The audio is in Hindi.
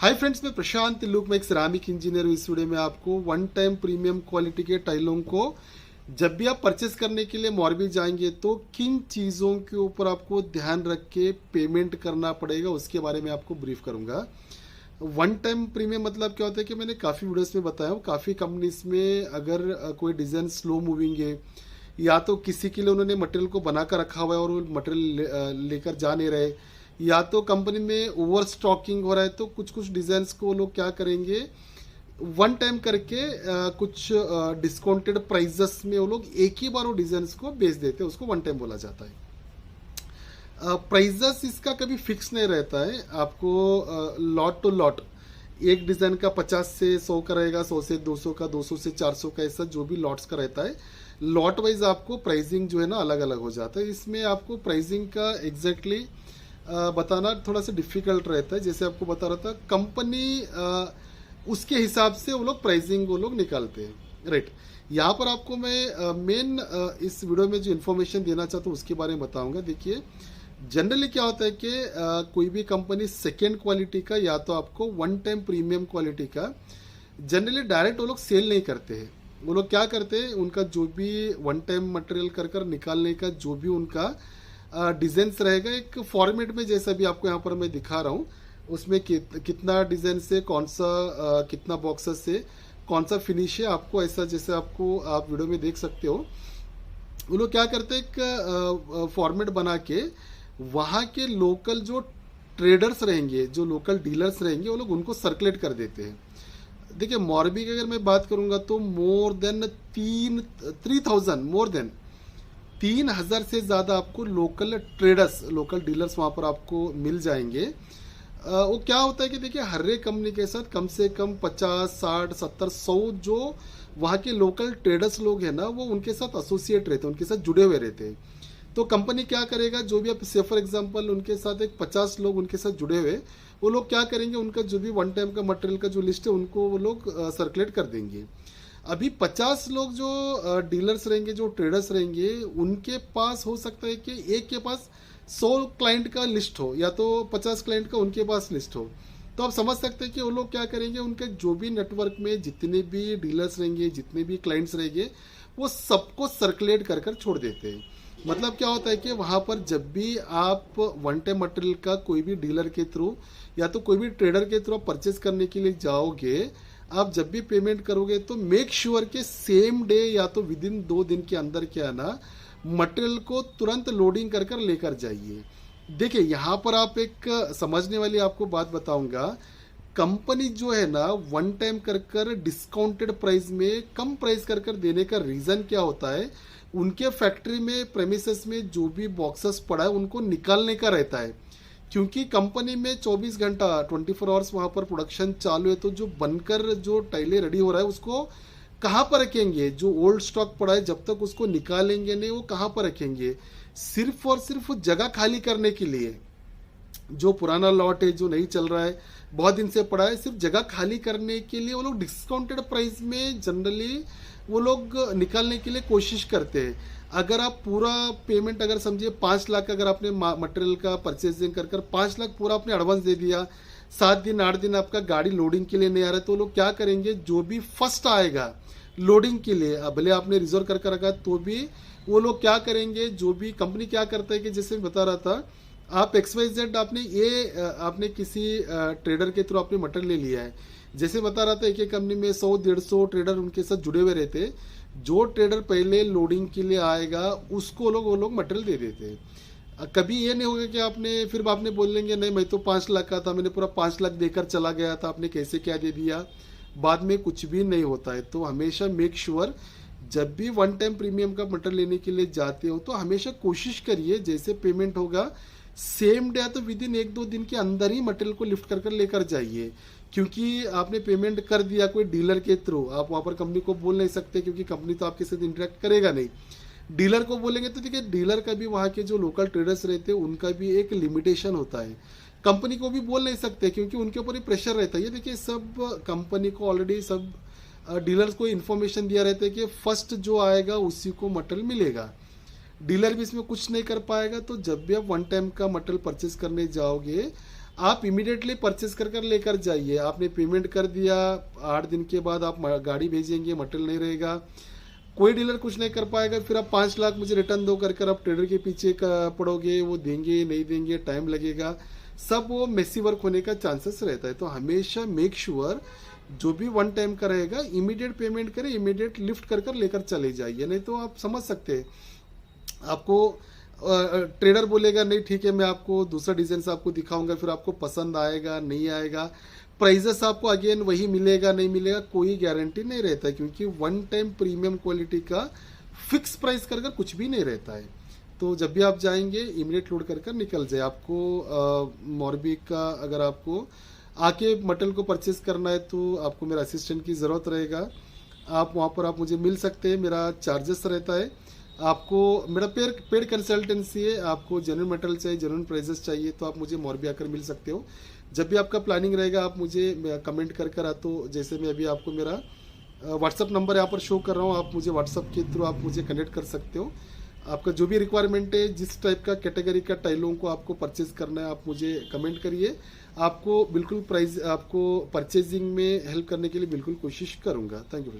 हाय फ्रेंड्स, मैं प्रशांत लुक, मैं एक सिरामिक इंजीनियर हूँ। इस वीडियो में आपको वन टाइम प्रीमियम क्वालिटी के टाइलों को जब भी आप परचेस करने के लिए मॉर्बी जाएंगे तो किन चीज़ों के ऊपर आपको ध्यान रख के पेमेंट करना पड़ेगा, उसके बारे में आपको ब्रीफ करूंगा। वन टाइम प्रीमियम मतलब क्या होता है कि मैंने काफ़ी वीडियोस में बताया हूँ। काफ़ी कंपनीज में अगर कोई डिज़ाइन स्लो मूविंग है या तो किसी के लिए उन्होंने मटेरियल को बना कर रखा हुआ है और वो मटेरियल लेकर जा नहीं रहे, या तो कंपनी में ओवर स्टॉकिंग हो रहा है, तो कुछ कुछ डिज़ाइंस को वो लोग क्या करेंगे, वन टाइम करके कुछ डिस्काउंटेड प्राइजेस में वो लोग एक ही बार वो डिज़ाइंस को बेच देते हैं। उसको वन टाइम बोला जाता है। प्राइजेस इसका कभी फिक्स नहीं रहता है। आपको लॉट टू लॉट एक डिज़ाइन का 50 से 100 का रहेगा, 100 से 200 का, 200 से 400 का, ऐसा जो भी लॉट्स का रहता है। लॉट वाइज आपको प्राइसिंग जो है ना अलग अलग हो जाता है। इसमें आपको प्राइसिंग का एग्जैक्टली बताना थोड़ा सा डिफिकल्ट रहता है। जैसे आपको बता रहा था, कंपनी उसके हिसाब से वो लोग प्राइसिंग वो लोग निकालते हैं, राइट। यहाँ पर आपको मैं मेन इस वीडियो में जो इन्फॉर्मेशन देना चाहता हूँ उसके बारे में बताऊंगा। देखिए, जनरली क्या होता है कि कोई भी कंपनी सेकेंड क्वालिटी का या तो आपको वन टाइम प्रीमियम क्वालिटी का जनरली डायरेक्ट वो लोग सेल नहीं करते हैं। वो लोग क्या करते हैं, उनका जो भी वन टाइम मटेरियल कर कर निकालने का जो भी उनका डिजाइन्स रहेगा एक फॉर्मेट में, जैसा भी आपको यहाँ पर मैं दिखा रहा हूँ, उसमें कितना डिजाइन से कौन सा कितना बॉक्सेस से कौन सा फिनिश है, आपको ऐसा जैसे आपको आप वीडियो में देख सकते हो। वो लोग क्या करते हैं, एक फॉर्मेट बना के वहाँ के लोकल जो ट्रेडर्स रहेंगे, जो लोकल डीलर्स रहेंगे, वो लोग उनको सर्कुलेट कर देते हैं। देखिए, मॉर्बी की अगर मैं बात करूंगा तो मोर देन 3,000 से ज़्यादा आपको लोकल ट्रेडर्स, लोकल डीलर्स वहाँ पर आपको मिल जाएंगे। वो क्या होता है कि देखिए, हर एक कंपनी के साथ कम से कम 50, 60, 70, 100 जो वहाँ के लोकल ट्रेडर्स लोग हैं ना, वो उनके साथ एसोसिएट रहते हैं, उनके साथ जुड़े हुए रहते हैं। तो कंपनी क्या करेगा, जो भी आप से फॉर एग्जांपल उनके साथ एक 50 लोग उनके साथ जुड़े हुए, वो लोग क्या करेंगे, उनका जो भी वन टाइम का मटेरियल का जो लिस्ट है उनको वो लोग सर्कुलेट कर देंगे। अभी 50 लोग जो डीलर्स रहेंगे, जो ट्रेडर्स रहेंगे, उनके पास हो सकता है कि एक के पास 100 क्लाइंट का लिस्ट हो या तो 50 क्लाइंट का उनके पास लिस्ट हो। तो आप समझ सकते हैं कि वो लोग क्या करेंगे, उनके जो भी नेटवर्क में जितने भी डीलर्स रहेंगे, जितने भी क्लाइंट्स रहेंगे, वो सबको सर्कुलेट कर कर छोड़ देते हैं। मतलब क्या होता है कि वहाँ पर जब भी आप वन टाइम मटेरियल का कोई भी डीलर के थ्रू या तो कोई भी ट्रेडर के थ्रू परचेज करने के लिए जाओगे, आप जब भी पेमेंट करोगे तो मेक श्योर के सेम डे या तो विद इन 2 दिन के अंदर क्या ना मटेरियल को तुरंत लोडिंग कर कर लेकर जाइए। देखिए, यहाँ पर आप एक समझने वाली आपको बात बताऊंगा। कंपनी जो है ना वन टाइम कर कर डिस्काउंटेड प्राइस में कम प्राइस कर कर देने का रीज़न क्या होता है, उनके फैक्ट्री में प्रेमिसेस में जो भी बॉक्सेस पड़ा है उनको निकालने का रहता है। क्योंकि कंपनी में 24 घंटा 24 आवर्स वहाँ पर प्रोडक्शन चालू है, तो जो बनकर जो टाइलें रेडी हो रहा है उसको कहाँ पर रखेंगे, जो ओल्ड स्टॉक पड़ा है जब तक उसको निकालेंगे नहीं, वो कहाँ पर रखेंगे, सिर्फ और सिर्फ जगह खाली करने के लिए। जो पुराना लॉट है, जो नहीं चल रहा है, बहुत दिन से पड़ा है, सिर्फ जगह खाली करने के लिए वो लोग डिस्काउंटेड प्राइस में जनरली वो लोग निकालने के लिए कोशिश करते हैं। अगर आप पूरा पेमेंट अगर समझिए 5 लाख, अगर आपने मटेरियल का परचेजिंग कर कर 5 लाख पूरा आपने एडवांस दे दिया, 7 दिन 8 दिन आपका गाड़ी लोडिंग के लिए नहीं आ रहा है, तो लोग क्या करेंगे, जो भी फर्स्ट आएगा लोडिंग के लिए, भले आपने रिजर्व कर कर रखा तो भी वो लोग क्या करेंगे, जो भी कंपनी क्या करता है कि जैसे मैं बता रहा था, आप XYZ आपने किसी ट्रेडर के थ्रू आपने मटेरियल ले लिया है। जैसे बता रहा था, एक एक कंपनी में 100-150 ट्रेडर उनके साथ जुड़े हुए रहते। जो ट्रेडर पहले लोडिंग के लिए आएगा उसको वो लोग मटेरियल दे देते। कभी ये नहीं होगा कि आपने बोल लेंगे नहीं, मैं तो 5 लाख का था, मैंने पूरा 5 लाख देकर चला गया था, आपने कैसे क्या दे दिया, बाद में कुछ भी नहीं होता है। तो हमेशा मेक श्योर जब भी वन टाइम प्रीमियम का मटेरियल लेने के लिए जाते हो तो हमेशा कोशिश करिए जैसे पेमेंट होगा सेम डे या तो विद इन 1-2 दिन के अंदर ही मटेरियल को लिफ्ट कर कर लेकर जाइए। क्योंकि आपने पेमेंट कर दिया कोई डीलर के थ्रू, आप वहाँ पर कंपनी को बोल नहीं सकते क्योंकि कंपनी तो आपके साथ इंटरेक्ट करेगा नहीं। डीलर को बोलेंगे तो देखिए, डीलर का भी वहाँ के जो लोकल ट्रेडर्स रहते हैं उनका भी एक लिमिटेशन होता है। कंपनी को भी बोल नहीं सकते क्योंकि उनके ऊपर ही प्रेशर रहता है। ये देखिए, सब कंपनी को ऑलरेडी सब डीलर्स को इन्फॉर्मेशन दिया रहता है कि फर्स्ट जो आएगा उसी को मटेरियल मिलेगा। डीलर भी इसमें कुछ नहीं कर पाएगा। तो जब भी आप वन टाइम का मटेरियल परचेज करने जाओगे, आप इमीडिएटली परचेस कर कर लेकर जाइए। आपने पेमेंट कर दिया, 8 दिन के बाद आप गाड़ी भेजेंगे, मटेरियल नहीं रहेगा, कोई डीलर कुछ नहीं कर पाएगा, फिर आप 5 लाख मुझे रिटर्न दो कर कर आप ट्रेडर के पीछे पड़ोगे, वो देंगे नहीं देंगे, टाइम लगेगा, सब वो मेसी वर्क होने का चांसेस रहता है। तो हमेशा मेक श्योर जो भी वन टाइम का रहेगा इमीडिएट पेमेंट करें, इमीडिएट लिफ्ट कर कर लेकर चले जाइए। नहीं तो आप समझ सकते हैं आपको ट्रेडर बोलेगा नहीं ठीक है मैं आपको दूसरा डिजाइन से आपको दिखाऊंगा, फिर आपको पसंद आएगा नहीं आएगा, प्राइजेस आपको अगेन वही मिलेगा नहीं मिलेगा, कोई गारंटी नहीं रहता है, क्योंकि वन टाइम प्रीमियम क्वालिटी का फिक्स प्राइस कर कुछ भी नहीं रहता है। तो जब भी आप जाएंगे इमीडिएट लोड कर निकल जाए। आपको मोरबी का अगर आपको आके मटेरियल को परचेज करना है तो आपको मेरा असिस्टेंट की ज़रूरत रहेगा। आप वहाँ पर आप मुझे मिल सकते हैं, मेरा चार्जेस रहता है। आपको मेरा पेड कंसल्टेंसी है, आपको जेन्युइन मटेरियल चाहिए, जेन्युइन प्राइजेस चाहिए तो आप मुझे मोरबी आकर मिल सकते हो। जब भी आपका प्लानिंग रहेगा आप मुझे कमेंट कर कर तो जैसे मैं अभी आपको मेरा व्हाट्सअप नंबर यहाँ पर शो कर रहा हूँ, आप मुझे व्हाट्सअप के थ्रू आप मुझे कनेक्ट कर सकते हो। आपका जो भी रिक्वायरमेंट है, जिस टाइप का कैटेगरी का टाइलों को आपको परचेज करना है, आप मुझे कमेंट करिए। आपको बिल्कुल प्राइस आपको परचेजिंग में हेल्प करने के लिए बिल्कुल कोशिश करूँगा। Thank you.